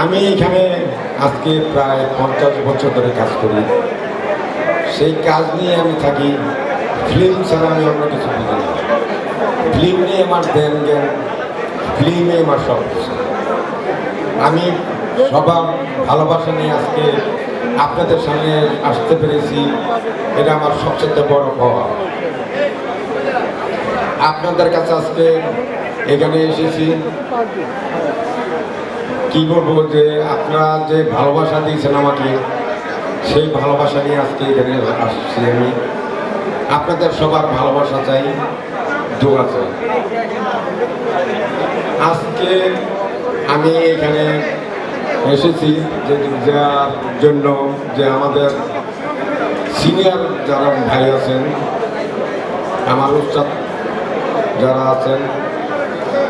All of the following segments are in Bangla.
আমি এখানে আজকে প্রায় 50 বছর ধরে কাজ করি। সেই কাজ নিয়ে আমি থাকি। ফিল্ম ছাড়া আমি অন্য কিছু বুঝি না। ফিল্ম নিয়ে আমার ধ্যান জ্ঞান, ফিল্মে আমার সব কিছু। আমি সবার ভালোবাসা নিয়ে আজকে আপনাদের সামনে আসতে পেরেছি, এটা আমার সবচেয়ে বড় পাওয়া। আপনাদের কাছে আজকে এখানে এসেছি, কি বলবো, যে আপনারা যে ভালোবাসা দিয়েছেন আমাকে, সেই ভালোবাসা নিয়ে আজকে এখানে আসছি। আমি আপনাদের সবার ভালোবাসা চাই, দোয়া চাই। আজকে আমি এখানে এসেছি যার জন্য যে আমাদের সিনিয়র যারা ভাই আছেন, আমার উস্তাদ যারা আছেন,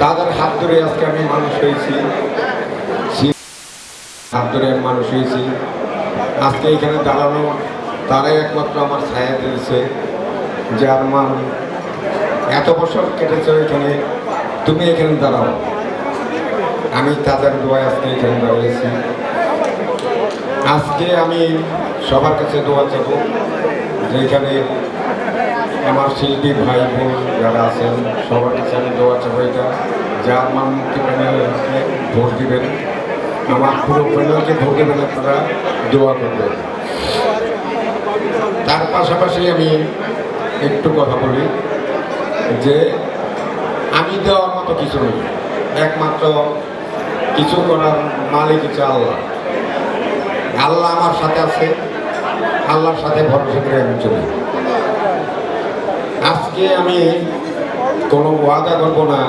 তাদের হাত ধরে আজকে আমি মানুষ হয়েছি, হাত ধরে আমি মানুষ হয়েছি। আজকে এখানে দাঁড়ানো তারাই একমাত্র আমার ছায়া দিয়েছে, যে আরমান এত বছর কেটেছে এখানে, তুমি এখানে দাঁড়াও। আমি তাদের দোয়ায় আজকে এখানে দাঁড়িয়েছি। আজকে আমি সবার কাছে দোয়া চাবো, যে এখানে আমার শিল্পী ভাই বোন যারা আছেন সবার কাছে আমি দোয়া চাবো এটা, যে আরমান মুক্তি প্যানেলকে ভোট দিবেন, আমার পুরো প্যানেলকে ভোট দেবেন, আপনারা দোয়া করবেন। তার পাশাপাশি আমি একটু কথা বলি, যে আমি দেওয়ার মতো কিছু নেই, একমাত্র কিছু করার মালিক হচ্ছে আল্লাহ। আল্লাহ আমার সাথে আছে, আল্লাহর সাথে ভরসা করে আমি চলি। আজকে আমি কোনো ওয়াদা করবো না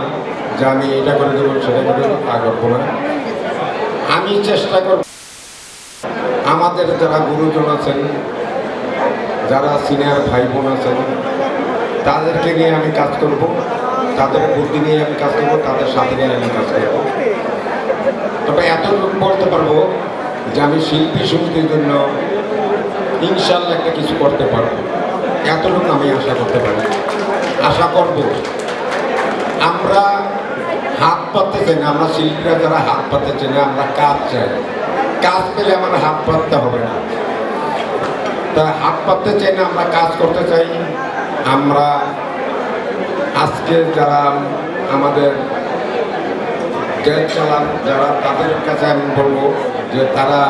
যে আমি এটা করে দেবো সেটা করে দেবো, তা করবো না। আমি চেষ্টা করব আমাদের যারা গুরুজন আছেন, যারা সিনিয়র ভাই বোন আছেন, তাদেরকে নিয়ে আমি কাজ করব, তাদের বুদ্ধি নিয়ে আমি কাজ করবো, তাদের সাথে নিয়ে আমি কাজ করব। তবে এতটুকু বলতে পারবো যে আমি শিল্পী সমিতির জন্য ইনশাল্লাহ একটা কিছু করতে পারবো, এতটুকু আমি আশা করতে পারি, আশা করব। আমরা হাত পাততে চাই না, আমরা শিল্পীরা যারা হাত পাততে চাই না, আমরা কাজ চাই। কাজ পেলে আমার হাত পাততে হবে না, তারা হাত পাততে চাই না, আমরা কাজ করতে চাই। আমরা আজকে যারা আমাদের দেশ চালান যারা, তাদের কাছে আমি বলবো যে তারা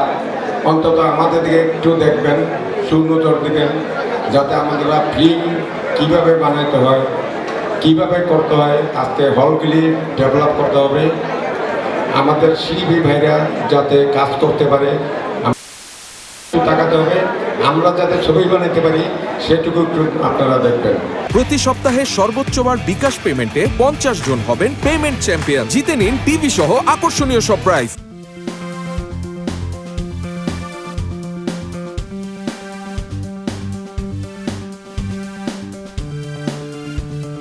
অন্তত আমাদের দিকে একটু দেখবেন, সুনজর দিবেন, যাতে আমাদের ফিল্ম কীভাবে বানাতে হয়, কীভাবে করতে হয়, আজকে হলগুলি ডেভেলপ করতে হবে, আমাদের শিল্পী ভাইরা যাতে কাজ করতে পারে, তাকাতে হবে, আমরা যাতে ছবি বানাতে পারি সেটুকু একটু আপনারা দেখবেন। প্রতি সপ্তাহে সর্বোচ্চবার বিকাশ পেমেন্টে 50 জন হবেন পেমেন্ট চ্যাম্পিয়ন। জিতে নিন টিভি সহ আকর্ষণীয় সব প্রাইজ।